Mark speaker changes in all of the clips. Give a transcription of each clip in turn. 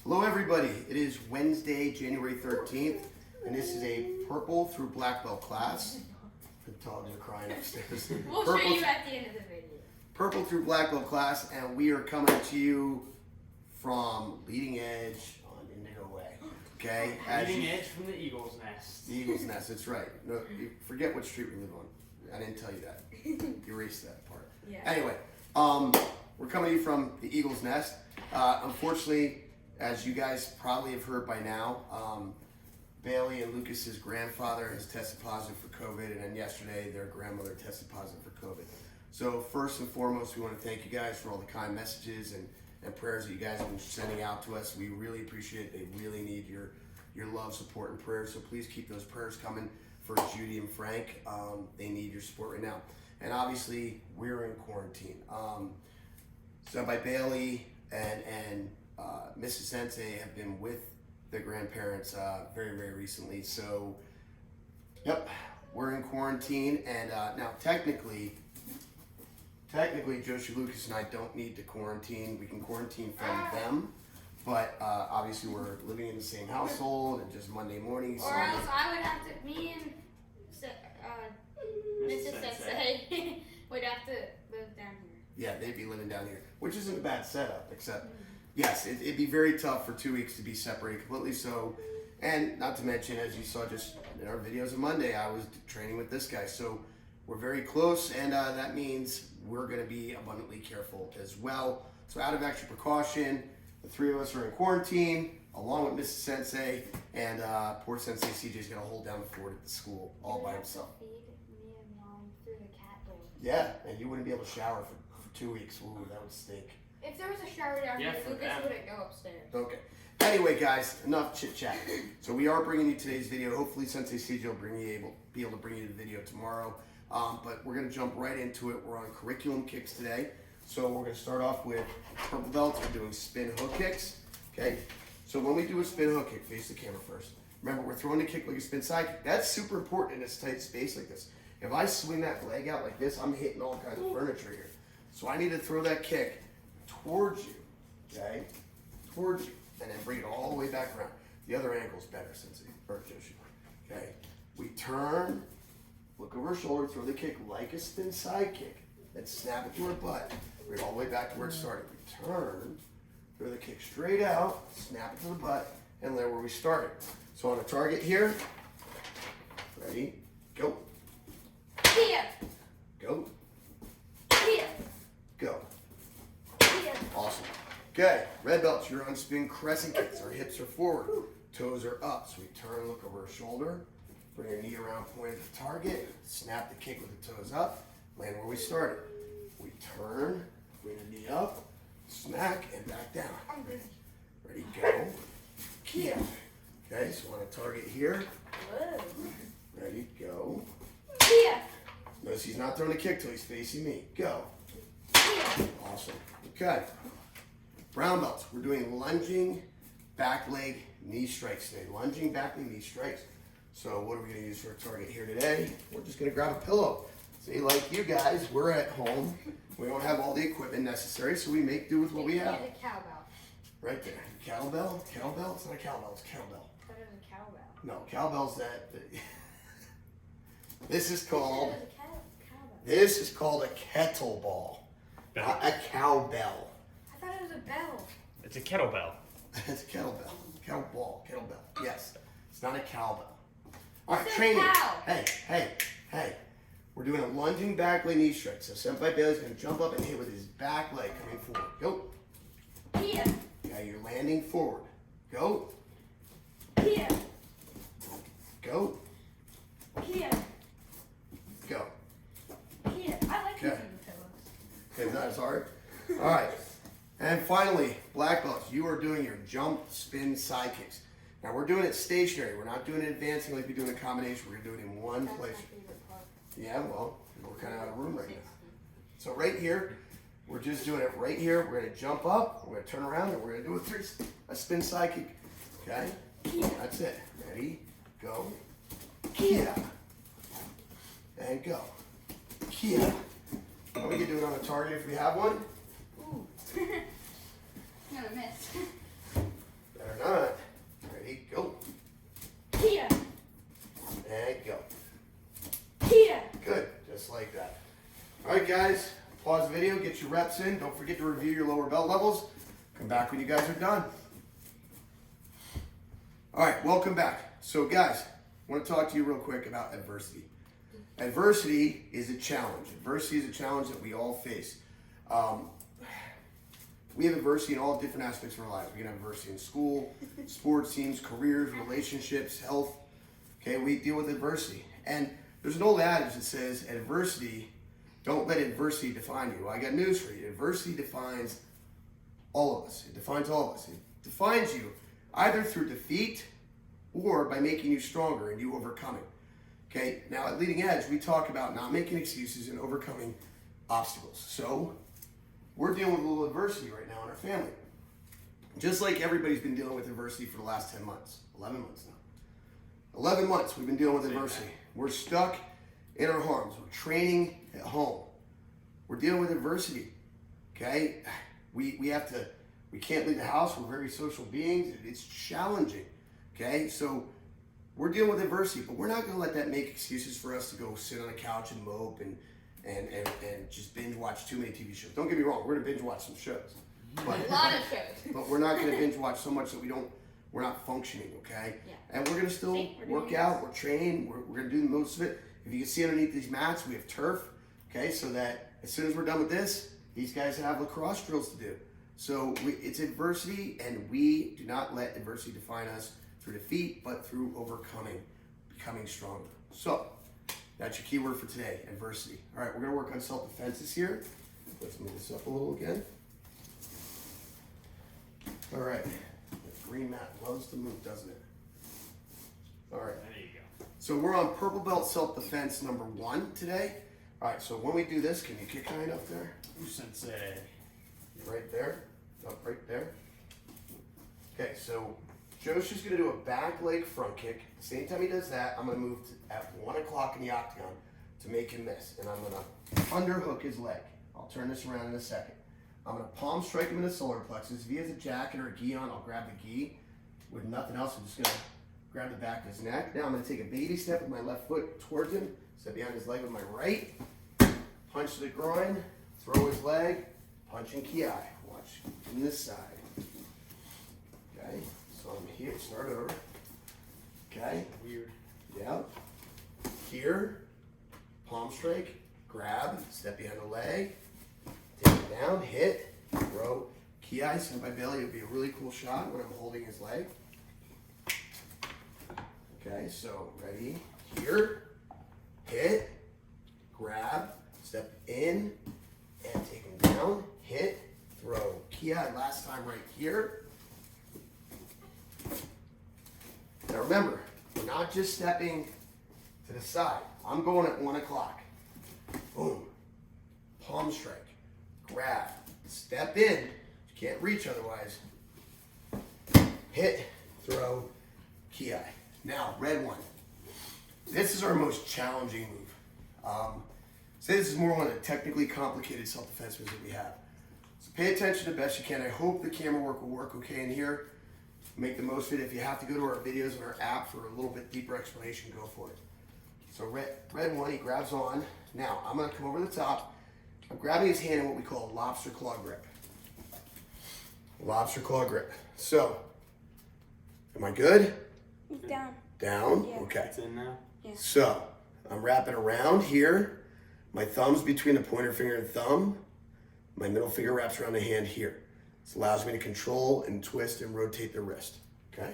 Speaker 1: Hello everybody, it is Wednesday, January 13th, and this is a purple through black belt class. The dogs are crying upstairs.
Speaker 2: We'll show you at the end of the video.
Speaker 1: Purple through black belt class, and we are coming to you from Leading Edge on Indigo Way. Okay?
Speaker 3: Leading Edge from the Eagle's Nest.
Speaker 1: The Eagle's Nest, that's right. No, you forget what street we live on. I didn't tell you that. Erase that part.
Speaker 2: Yeah.
Speaker 1: Anyway, we're coming to you from the Eagle's Nest. Unfortunately, as you guys probably have heard by now, Bailey and Lucas's grandfather has tested positive for COVID, and then yesterday their grandmother tested positive for COVID. So first and foremost, we want to thank you guys for all the kind messages and prayers that you guys have been sending out to us. We really appreciate it. They really need your love, support, and prayers. So please keep those prayers coming for Judy and Frank. They need your support right now. And obviously, we're in quarantine. So by Bailey and Mrs. Sensei have been with their grandparents very, very recently. So, yep, we're in quarantine. And now technically, Joshi, Lucas, and I don't need to quarantine. We can quarantine from them. But obviously, we're living in the same household and just Monday mornings.
Speaker 2: Or else I would have to, me and Mrs. Sensei would have to live down here.
Speaker 1: Yeah, they'd be living down here, which isn't a bad setup, except, yes, it'd be very tough for 2 weeks to be separated completely. So, and not to mention, as you saw just in our videos on Monday, I was training with this guy. So we're very close, and that means we're going to be abundantly careful as well. So out of extra precaution, the three of us are in quarantine, along with Mrs. Sensei, and poor Sensei CJ's going to hold down the fort at the school all by himself.
Speaker 2: Feed me and Mom through the cat door.
Speaker 1: Yeah, and you wouldn't be able to shower for 2 weeks. Ooh, that would stink.
Speaker 2: If there was a shower down here,
Speaker 3: for
Speaker 2: Lucas
Speaker 3: them.
Speaker 2: wouldn't go upstairs.
Speaker 1: Okay. Anyway, guys, enough chit chat. So we are bringing you today's video. Hopefully, Sensei CJ will be able to bring you the video tomorrow. But we're going to jump right into it. We're on curriculum kicks today. So we're going to start off with purple belts. We're doing spin hook kicks. Okay. So when we do a spin hook kick, face the camera first. Remember, we're throwing the kick like a spin side kick. That's super important in this tight space like this. If I swing that leg out like this, I'm hitting all kinds of furniture here. So I need to throw that kick towards you, okay? Towards you, and then bring it all the way back around. The other ankle's better, Sensei, or Joshi. Okay? We turn, look over our shoulder, throw the kick like a spin side kick, then snap it to our butt, bring it all the way back to where it started. We turn, throw the kick straight out, snap it to the butt, and there where we started. So on a target here, ready, go,
Speaker 2: Here!
Speaker 1: go,
Speaker 2: Here!
Speaker 1: go.
Speaker 2: Here!
Speaker 1: Awesome. Okay, red belts, you're on spin crescent kicks. Our hips are forward, toes are up. So we turn, look over our shoulder, bring your knee around, point at the target, snap the kick with the toes up, land where we started. We turn, bring the knee up, smack, and back down. Ready, go. Kia. Okay, so on a target here.
Speaker 2: Whoa.
Speaker 1: Ready, go.
Speaker 2: Here!
Speaker 1: Notice he's not throwing a kick till he's facing me. Go.
Speaker 2: Here!
Speaker 1: Awesome. Okay. Brown belts. We're doing lunging back leg knee strikes today. Lunging back leg knee strikes. So what are we going to use for a target here today? We're just going to grab a pillow. See, like you guys, we're at home. We don't have all the equipment necessary, so we make do with what we have.
Speaker 2: Here's a cowbell.
Speaker 1: Right there. Cowbell? Cowbell? It's not a cowbell. It's cowbell.
Speaker 2: I thought it was a cowbell.
Speaker 1: No, cowbell's that. This is called.
Speaker 2: I thought it was a cowbell.
Speaker 1: This is called a kettlebell. A cowbell.
Speaker 2: I thought it was a bell.
Speaker 3: It's a kettlebell.
Speaker 1: It's a kettlebell. Kettlebell. Yes. It's not a cowbell. All right,
Speaker 2: It's a
Speaker 1: training.
Speaker 2: cow.
Speaker 1: Hey. We're doing a lunging back leg knee strike. So Senpai Bailey's going to jump up and hit with his back leg coming forward. Go.
Speaker 2: Here!
Speaker 1: Now you're landing forward. Go.
Speaker 2: Here!
Speaker 1: Go.
Speaker 2: Here!
Speaker 1: Go.
Speaker 2: Here! I like
Speaker 1: Okay.
Speaker 2: using the pillows.
Speaker 1: Okay, that's hard. All right. And finally, black belts, you are doing your jump, spin, side kicks. Now we're doing it stationary. We're not doing it advancing like we do in a combination. We're going to do it in one
Speaker 2: That's
Speaker 1: place.
Speaker 2: my favorite part.
Speaker 1: Yeah, well, we're kind of out of room right now. So right here, we're just doing it right here. We're going to jump up, we're going to turn around, and we're going to do a spin side kick. Okay? That's it. Ready? Go. Kia. And go. Kia. Now we can do it on a target if we have one.
Speaker 2: Ooh. I'm gonna miss.
Speaker 1: get your reps in. Don't forget to review your lower belt levels. Come back when you guys are done. All right, welcome back. So guys, I want to talk to you real quick about adversity. Adversity is a challenge. Adversity is a challenge that we all face. We have adversity in all different aspects of our lives. We can have adversity in school, sports teams, careers, relationships, health. Okay, we deal with adversity. And there's an old adage that says, adversity, don't let adversity define you. Well, I got news for you. Adversity defines all of us. It defines all of us. It defines you either through defeat or by making you stronger and you overcoming. Okay, now at Leading Edge, we talk about not making excuses and overcoming obstacles. So we're dealing with a little adversity right now in our family. Just like everybody's been dealing with adversity for the last 10 months, 11 months now. 11 months we've been dealing with adversity. We're stuck in our homes. We're training at home. We're dealing with adversity. Okay? We can't leave the house. We're very social beings. It's challenging. Okay? So we're dealing with adversity, but we're not going to let that make excuses for us to go sit on a couch and mope and just binge watch too many TV shows. Don't get me wrong, we're going to binge watch some shows. But,
Speaker 2: A lot of shows.
Speaker 1: but we're not going to binge watch so much that we're not functioning, okay?
Speaker 2: Yeah.
Speaker 1: And we're going to still work out, we're training, we're going to do most of it. If you can see underneath these mats, we have turf, okay? So that as soon as we're done with this, these guys have lacrosse drills to do. So it's adversity, and we do not let adversity define us through defeat, but through overcoming, becoming stronger. So that's your keyword for today, adversity. All right, we're going to work on self-defenses here. Let's move this up a little again. All right, that green mat loves to move, doesn't it? All right.
Speaker 3: There you go.
Speaker 1: So we're on purple belt self-defense number 1 today. All right, so when we do this, can you kick high enough there?
Speaker 3: Ooh, sensei.
Speaker 1: Right there, up right there. Okay, so Joe's just gonna do a back leg front kick. The same time he does that, I'm gonna move at 1 o'clock in the octagon to make him miss. And I'm gonna underhook his leg. I'll turn this around in a second. I'm gonna palm strike him in the solar plexus. If he has a jacket or a gi on, I'll grab the gi. With nothing else, I'm just gonna grab the back of his neck. Now I'm gonna take a baby step with my left foot towards him, step behind his leg with my right, punch to the groin, throw his leg, punch and ki. Watch from this side. Okay, so I'm here, start over. Okay,
Speaker 3: Weird.
Speaker 1: yeah. Here, palm strike, grab, step behind the leg, take it down, hit, throw, ki, sent by Bailey. It would be a really cool shot when I'm holding his leg. Okay, so ready, here, hit, grab, step in, and take him down, hit, throw, ki, last time right here. Now remember, we're not just stepping to the side. I'm going at 1 o'clock. Boom, palm strike, grab, step in, you can't reach otherwise, hit, throw, ki. Now, red one. This is our most challenging move. Say this is more one of the technically complicated self-defense moves that we have. So pay attention the best you can. I hope the camera work will work okay in here. Make the most of it. If you have to go to our videos and our app for a little bit deeper explanation, go for it. So red one, he grabs on. Now, I'm gonna come over the top. I'm grabbing his hand in what we call a lobster claw grip. Lobster claw grip. So, am I good?
Speaker 2: Down.
Speaker 1: Down?
Speaker 2: Yeah.
Speaker 1: Okay.
Speaker 3: It's in now.
Speaker 1: So, I'm wrapping around here. My thumb's between the pointer finger and thumb. My middle finger wraps around the hand here. This allows me to control and twist and rotate the wrist. Okay?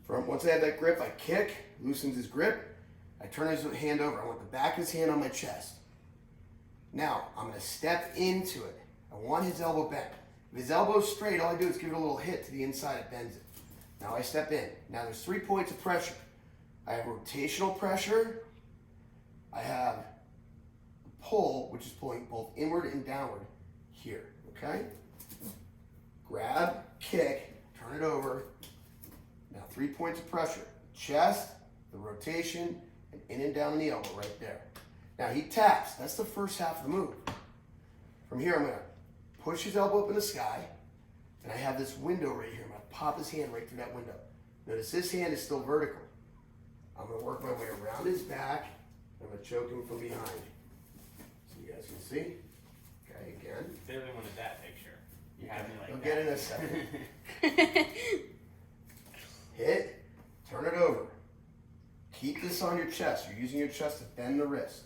Speaker 1: Once I have that grip, I kick, loosens his grip. I turn his hand over. I want the back of his hand on my chest. Now, I'm going to step into it. I want his elbow bent. If his elbow's straight, all I do is give it a little hit to the inside, it bends it. Now I step in. Now there's 3 points of pressure. I have rotational pressure. I have pull, which is pulling both inward and downward here, okay? Grab, kick, turn it over. Now 3 points of pressure. Chest, the rotation, and in and down the elbow right there. Now he taps. That's the first half of the move. From here, I'm going to push his elbow up in the sky, and I have this window right here. I'm going to pop his hand right through that window. Notice this hand is still vertical. I'm going to work my way around his back, and I'm going to choke him from behind. guys can see. Okay, again.
Speaker 3: Clearly wanted that picture. You have me like
Speaker 1: You'll
Speaker 3: that.
Speaker 1: get in a second. Hit, turn it over. Keep this on your chest. You're using your chest to bend the wrist.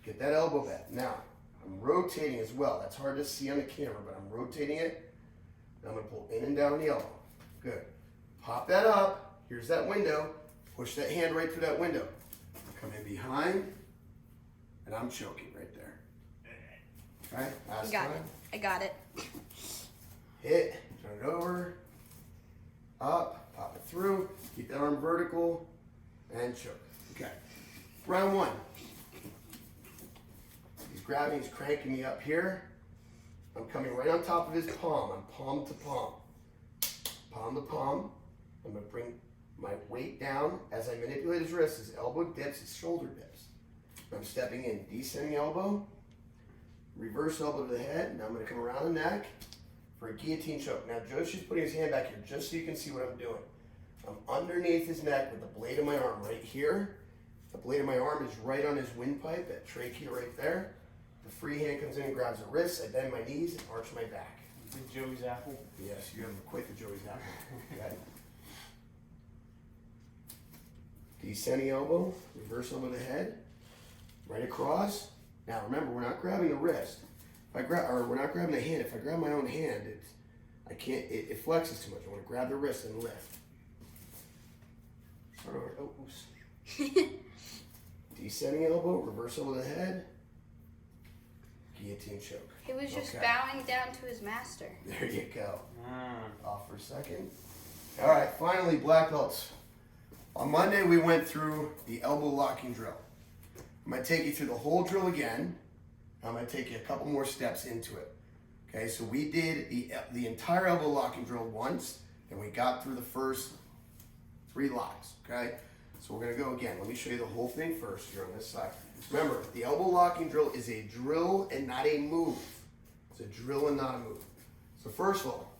Speaker 1: Get that elbow bent. Now, I'm rotating as well. That's hard to see on the camera, but I'm rotating it. And I'm going to pull in and down on the elbow. Good. Pop that up. Here's that window. Push that hand right through that window. Come in behind. And I'm choking right there. Okay? Last
Speaker 4: Got
Speaker 1: time.
Speaker 4: it. I got it.
Speaker 1: Hit, turn it over, up, pop it through, keep that arm vertical, and choke. Okay. Round one. He's grabbing, he's cranking me up here. I'm coming right on top of his palm. I'm palm to palm. Palm to palm. I'm going to bring my weight down as I manipulate his wrist. His elbow dips, his shoulder dips. I'm stepping in, descending elbow, reverse elbow to the head. Now I'm going to come around the neck for a guillotine choke. Now Joshua's putting his hand back here just so you can see what I'm doing. I'm underneath his neck with the blade of my arm right here. The blade of my arm is right on his windpipe, that trachea right there. The free hand comes in and grabs the wrist. I bend my knees and arch my back.
Speaker 3: The Joey's apple.
Speaker 1: Yes, you have quite the Joey's apple. Okay. Descending elbow, reverse elbow to the head, right across. Now remember, we're not grabbing the wrist. If I grab, or we're not grabbing the hand. If I grab my own hand, it flexes too much. I want to grab the wrist and lift. Start over. Oh, oops. Descending elbow, reverse elbow to the head, guillotine choke.
Speaker 4: He was just
Speaker 1: Okay.
Speaker 4: bowing down to his master.
Speaker 1: There you go.
Speaker 3: Mm.
Speaker 1: Off for a second. All right, finally, black belts. On Monday, we went through the elbow locking drill. I'm going to take you through the whole drill again. I'm going to take you a couple more steps into it. Okay, so we did the entire elbow locking drill once, and we got through the first 3 locks. Okay, so we're going to go again. Let me show you the whole thing first here on this side. Remember, the elbow locking drill is a drill and not a move. It's a drill and not a move. So first of all,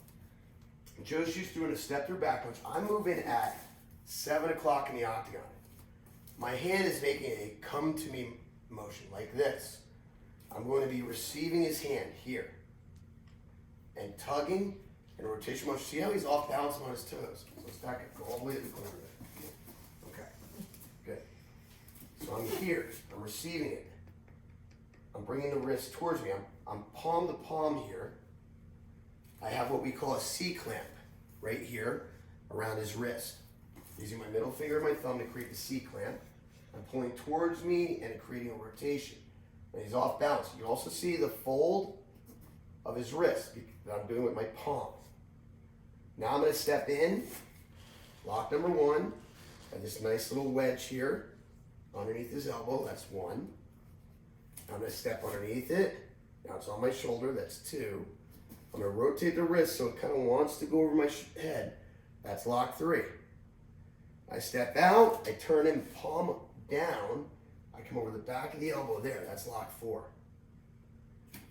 Speaker 1: Joe's just doing a step through back punch. I'm moving at 7 o'clock in the octagon. My hand is making a come to me motion like this. I'm going to be receiving his hand here and tugging and rotation motion. See how he's off balance on his toes? So it's back, go all the way to the corner there. Okay, good. So I'm here, I'm receiving it. I'm bringing the wrist towards me. I'm palm to palm here. I have what we call a C-clamp right here around his wrist. Using my middle finger and my thumb to create the C-clamp. I'm pulling towards me and creating a rotation. And he's off balance. You also see the fold of his wrist that I'm doing with my palm. Now I'm going to step in. Lock number 1. Got this nice little wedge here underneath his elbow. That's 1. I'm going to step underneath it. Now it's on my shoulder. That's 2. I'm going to rotate the wrist so it kind of wants to go over my head. That's lock 3. I step out. I turn in palm down. I come over the back of the elbow there. That's lock 4.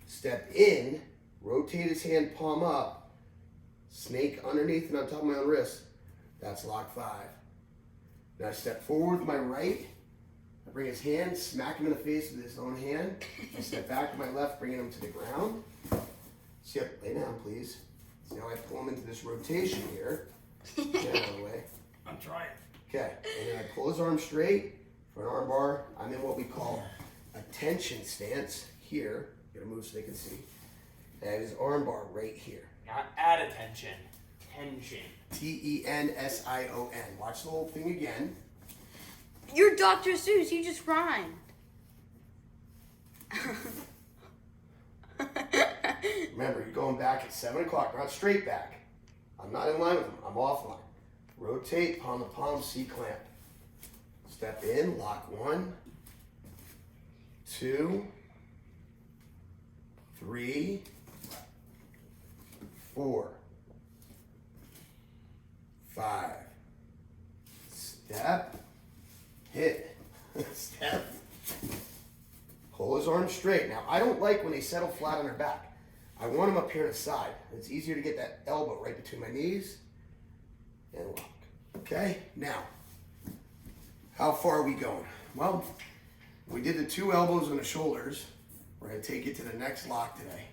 Speaker 1: Step in. Rotate his hand palm up. Snake underneath and on top of my own wrist. That's lock 5. Now I step forward with my right. I bring his hand, smack him in the face with his own hand. I step back to my left, bringing him to the ground. See, lay down, please. See how I pull him into this rotation here. Get out of the way.
Speaker 3: I'm trying.
Speaker 1: Okay, and then I pull his arm straight for an arm bar. I'm in what we call a tension stance here. Gotta move so they can see. And his arm bar right here.
Speaker 3: Not add attention. Tension.
Speaker 1: Tension. Watch the whole thing again.
Speaker 4: You're Dr. Seuss. You just rhymed.
Speaker 1: Remember, you're going back at 7 o'clock, not straight back. I'm not in line with him. I'm offline. Rotate, palm to palm, C-clamp. Step in, lock 1, 2, 3, 4, 5. Step, hit, step. Pull his arms straight. Now, I don't like when they settle flat on their back. I want them up here to the side. It's easier to get that elbow right between my knees and lock. Okay, now, how far are we going? Well, we did the 2 elbows on the shoulders. We're gonna take it to the next lock today.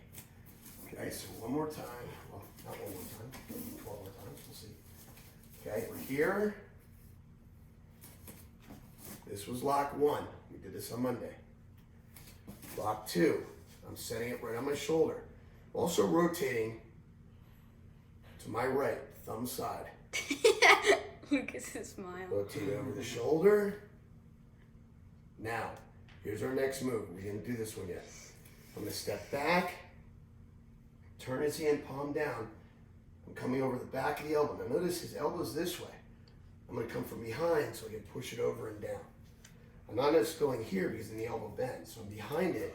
Speaker 1: Okay, so one more time. Well, not one more time, 12 more times, we'll see. Okay, we're here. This was lock 1. We did this on Monday. Lock 2. I'm setting it right on my shoulder. Also rotating to my right, thumb side.
Speaker 4: Lucas's smile.
Speaker 1: Rotate over the shoulder. Now, here's our next move. We didn't do this one yet. I'm gonna step back, turn his hand palm down. I'm coming over the back of the elbow. Now notice his elbow's this way. I'm gonna come from behind so I can push it over and down. I'm not just going here because then the elbow bends. So I'm behind it,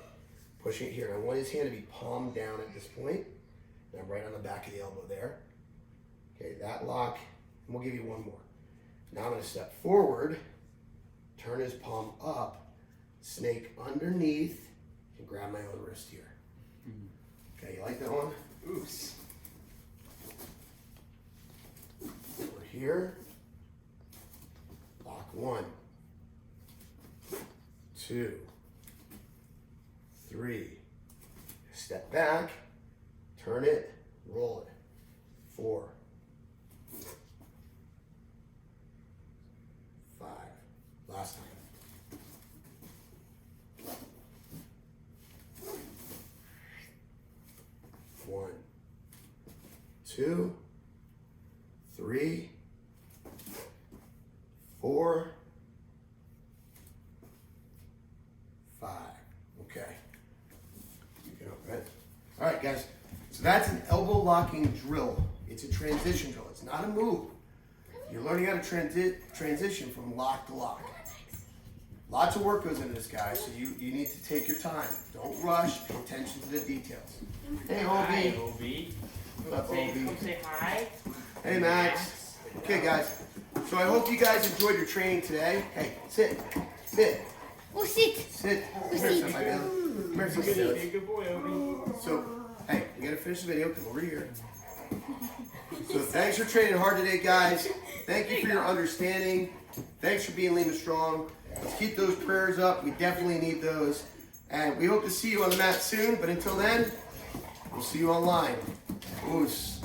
Speaker 1: pushing it here. And I want his hand to be palm down at this point. And I'm right on the back of the elbow there. Okay, that lock, and we'll give you one more. Now I'm gonna step forward, turn his palm up, snake underneath, and grab my own wrist here. Okay, you like that one?
Speaker 3: Oops.
Speaker 1: We're here. Lock 1, 2, 3. Step back, turn it, roll it. 4, 5. Last time. 1, 2, 3, 4, 5. Okay. You can open it. All right, guys. So that's an elbow locking drill. It's a transition drill. It's not a move. You're learning how to transition from lock to lock. Lots of work goes into this, guys, so you need to take your time. Don't rush. Pay attention to the details. Hey,
Speaker 3: Hi,
Speaker 1: Obi.
Speaker 3: Obi.
Speaker 1: What's up,
Speaker 3: Say,
Speaker 1: Obi?
Speaker 3: come say hi.
Speaker 1: Hey, Max. Okay, guys. So I hope you guys enjoyed your training today. Hey, sit. Sit.
Speaker 2: Oh, sit.
Speaker 1: Sit. Come here, sit, my man. Come here, sit,
Speaker 3: Good,
Speaker 1: sit.
Speaker 3: good boy, Obi.
Speaker 1: So, hey, we gotta finish the video. Come over here. So thanks for training hard today, guys. Thank you for your understanding. Thanks for being Lima Strong. Let's keep those prayers up. We definitely need those. And we hope to see you on the mat soon. But until then, we'll see you online. Oos.